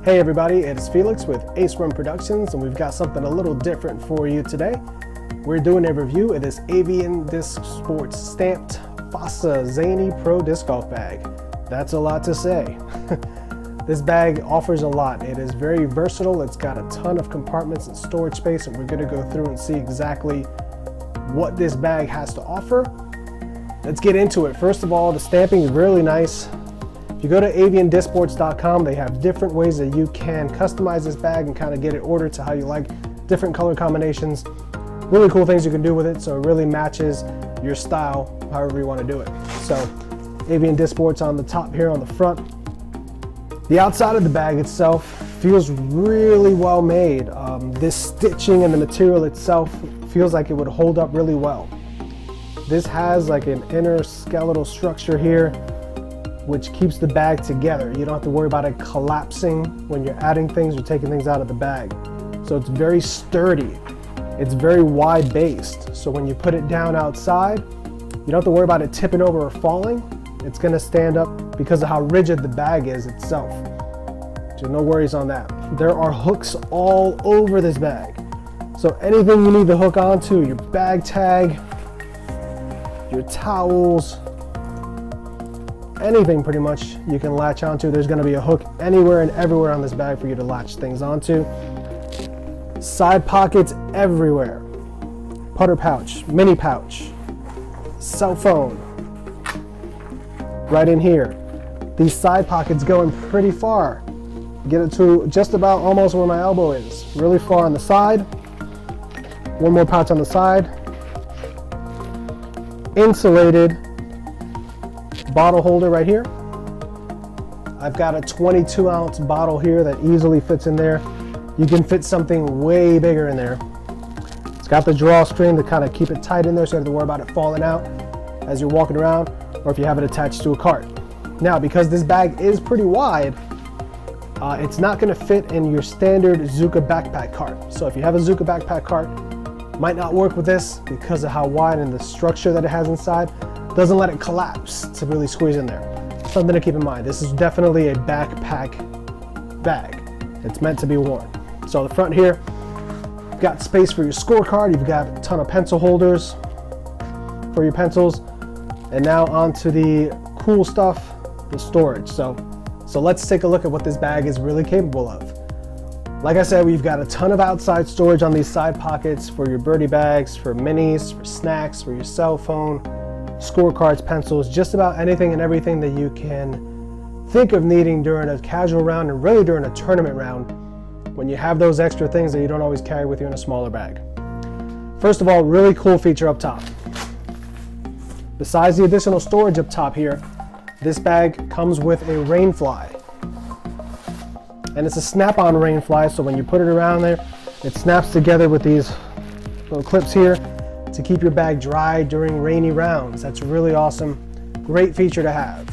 Hey everybody, it's Felix with Ace Run Productions, and we've got something a little different for you today. We're doing a review of this Avian Disc Sports stamped Fossa Zany Pro Disc Golf Bag. That's a lot to say. This bag offers a lot. It is very versatile. It's got a ton of compartments and storage space, and we're going to go through and see exactly what this bag has to offer. Let's get into it. First of all, the stamping is really nice. If you go to aviandiscsports.com, they have different ways that you can customize this bag and kind of get it ordered to how you like, different color combinations, really cool things you can do with it, so it really matches your style however you want to do it. So Avian Disc Sports on the top here on the front. The outside of the bag itself feels really well made. This stitching and the material itself feels like it would hold up really well. This has like an inner skeletal structure here which keeps the bag together. You don't have to worry about it collapsing when you're adding things or taking things out of the bag. So it's very sturdy. It's very wide based. So when you put it down outside, you don't have to worry about it tipping over or falling. It's gonna stand up because of how rigid the bag is itself. So no worries on that. There are hooks all over this bag. So anything you need to hook onto, your bag tag, your towels, anything pretty much you can latch onto. There's going to be a hook anywhere and everywhere on this bag for you to latch things onto. Side pockets everywhere. Putter pouch, mini pouch, cell phone right in here. These side pockets go in pretty far. Get it to just about almost where my elbow is. Really far on the side. One more pouch on the side. Insulated bottle holder right here. I've got a 22-ounce bottle here that easily fits in there. You can fit something way bigger in there. It's got the drawstring to kind of keep it tight in there so you don't have to worry about it falling out as you're walking around, or if you have it attached to a cart. Now, because this bag is pretty wide, it's not going to fit in your standard Zuka backpack cart. So if you have a Zuka backpack cart, might not work with this because of how wide and the structure that it has inside. Doesn't let it collapse to really squeeze in there. Something to keep in mind. This is definitely a backpack bag. It's meant to be worn. So the front here, you've got space for your scorecard. You've got a ton of pencil holders for your pencils. And now onto the cool stuff, the storage. So let's take a look at what this bag is really capable of. Like I said, we've got a ton of outside storage on these side pockets for your birdie bags, for minis, for snacks, for your cell phone, scorecards, pencils, just about anything and everything that you can think of needing during a casual round and really during a tournament round when you have those extra things that you don't always carry with you in a smaller bag. First of all, really cool feature up top. Besides the additional storage up top here, this bag comes with a rain fly. And it's a snap-on rain fly, so when you put it around there, it snaps together with these little clips here to keep your bag dry during rainy rounds. That's really awesome. Great feature to have.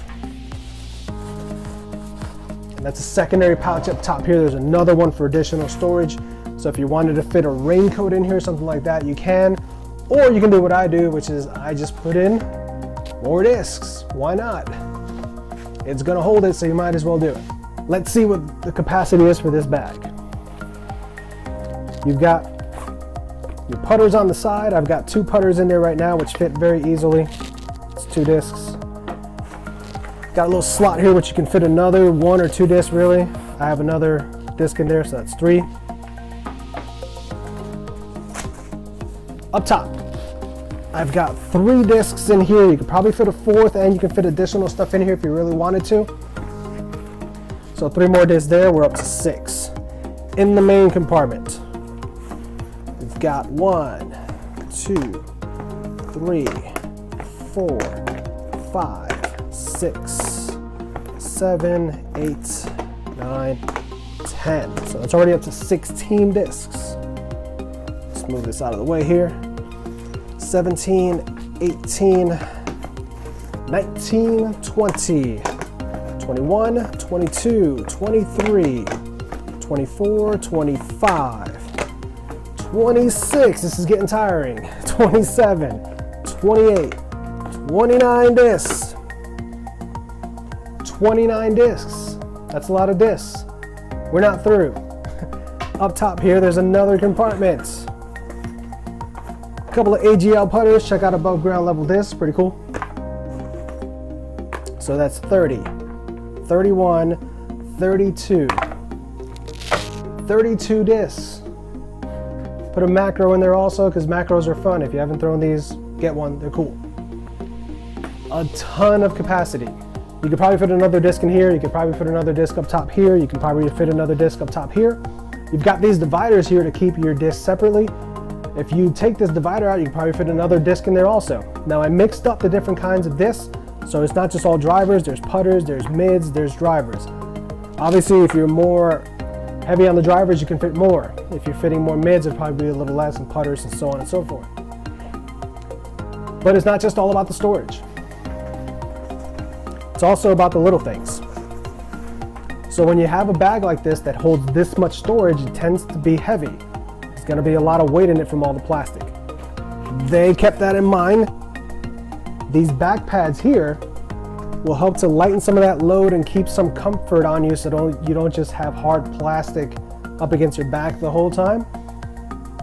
And that's a secondary pouch up top here. There's another one for additional storage. So if you wanted to fit a raincoat in here, something like that, you can. Or you can do what I do, which is I just put in more discs. Why not? It's gonna hold it, so you might as well do it. Let's see what the capacity is for this bag. You've got your putters on the side. I've got 2 putters in there right now, which fit very easily. It's 2 discs. Got a little slot here, which you can fit another 1 or 2 discs, really. I have another disc in there, so that's 3. Up top, I've got 3 discs in here. You could probably fit a 4th, and you can fit additional stuff in here if you really wanted to. So 3 more discs there, we're up to 6. In the main compartment, we've got 1, 2, 3, 4, 5, 6, 7, 8, 9, 10. So that's already up to 16 discs. Let's move this out of the way here. 17, 18, 19, 20. 21, 22, 23, 24, 25, 26, this is getting tiring, 27, 28, 29 discs, 29 discs. That's a lot of discs. we're not through. Up top here, there's another compartment. A couple of AGL putters. Check out above ground level discs, pretty cool. So that's 30, 31, 32. 32 discs. Put a macro in there also, because macros are fun. If you haven't thrown these, get one, they're cool. A ton of capacity. You could probably fit another disc in here. You could probably fit another disc up top here. You can probably fit another disc up top here. You've got these dividers here to keep your discs separately. If you take this divider out, you can probably fit another disc in there also. Now I mixed up the different kinds of discs, so it's not just all drivers, there's putters, there's mids, there's drivers. Obviously, if you're more heavy on the drivers, you can fit more. If you're fitting more mids, it'll probably be a little less, and putters and so on and so forth. But it's not just all about the storage. It's also about the little things. So when you have a bag like this that holds this much storage, it tends to be heavy. There's going to be a lot of weight in it from all the plastic. They kept that in mind. These back pads here will help to lighten some of that load and keep some comfort on you, so you don't just have hard plastic up against your back the whole time.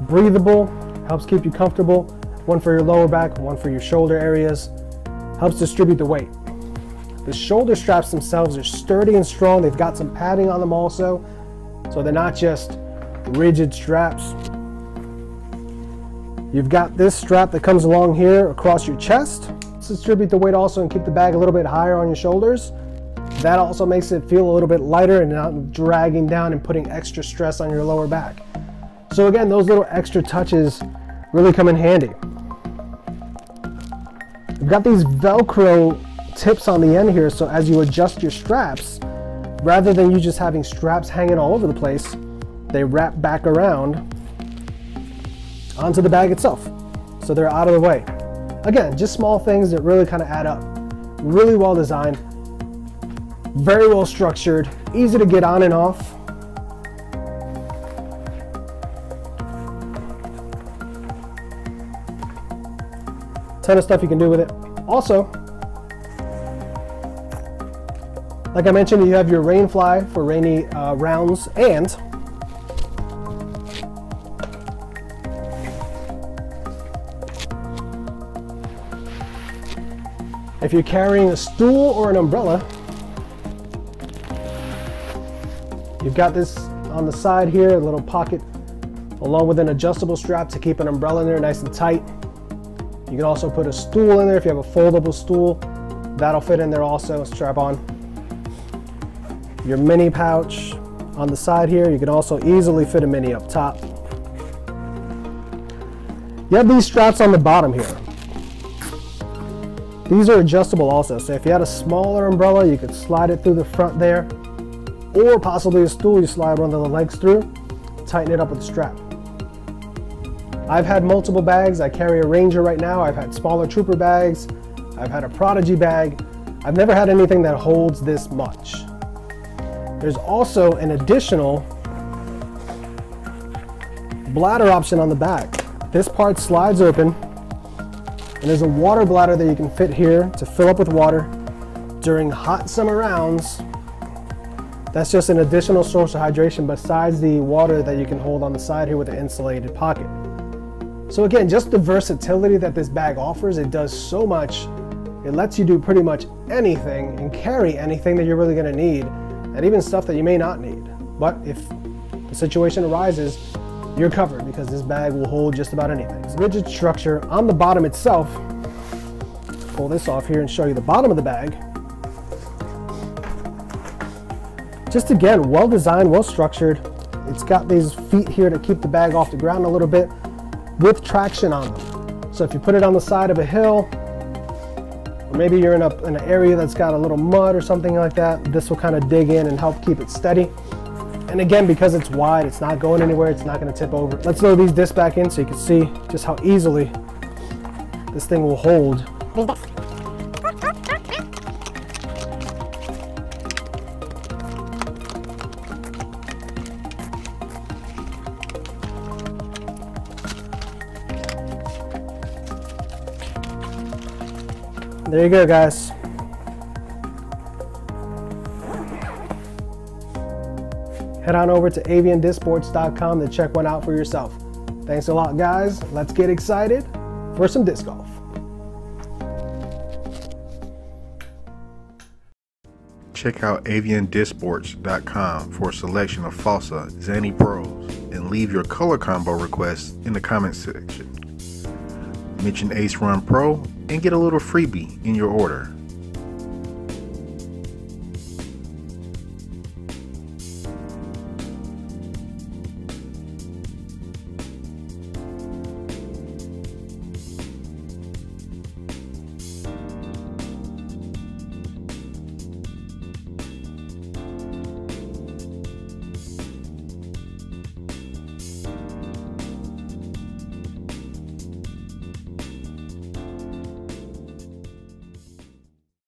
Breathable, helps keep you comfortable. One for your lower back, one for your shoulder areas. Helps distribute the weight. The shoulder straps themselves are sturdy and strong. They've got some padding on them also, so they're not just rigid straps. You've got this strap that comes along here across your chest to distribute the weight also and keep the bag a little bit higher on your shoulders. That also makes it feel a little bit lighter and not dragging down and putting extra stress on your lower back. So again, those little extra touches really come in handy. We've got these Velcro tips on the end here, so as you adjust your straps, rather than you just having straps hanging all over the place, they wrap back around onto the bag itself, so they're out of the way. Again, just small things that really kind of add up. Really well designed, very well structured, easy to get on and off. Ton of stuff you can do with it. Also, like I mentioned, you have your rain fly for rainy rounds, and if you're carrying a stool or an umbrella, you've got this on the side here, a little pocket along with an adjustable strap to keep an umbrella in there nice and tight. You can also put a stool in there if you have a foldable stool. That'll fit in there also, strap on. Your mini pouch on the side here, you can also easily fit a mini up top. You have these straps on the bottom here. These are adjustable also, so if you had a smaller umbrella, you could slide it through the front there, or possibly a stool, you slide one of the legs through, tighten it up with the strap. I've had multiple bags. I carry a Ranger right now. I've had smaller Trooper bags. I've had a Prodigy bag. I've never had anything that holds this much. There's also an additional bladder option on the back. This part slides open, and there's a water bladder that you can fit here to fill up with water during hot summer rounds. That's just an additional source of hydration besides the water that you can hold on the side here with the insulated pocket. So again, just the versatility that this bag offers, it does so much. It lets you do pretty much anything and carry anything that you're really gonna need, and even stuff that you may not need. But if the situation arises, you're covered because this bag will hold just about anything. It's a rigid structure on the bottom itself. Pull this off here and show you the bottom of the bag. Just again, well designed, well structured. It's got these feet here to keep the bag off the ground a little bit with traction on them. So if you put it on the side of a hill, or maybe you're in an area that's got a little mud or something like that, this will kind of dig in and help keep it steady. And again, because it's wide, it's not going anywhere, it's not going to tip over. Let's load these discs back in so you can see just how easily this thing will hold. There you go, guys. Head on over to aviandiscsports.com to check one out for yourself. Thanks a lot, guys. Let's get excited for some disc golf. Check out aviandiscsports.com for a selection of Fossa Zany Pros and leave your color combo requests in the comments section. Mention Ace Run Pro and get a little freebie in your order.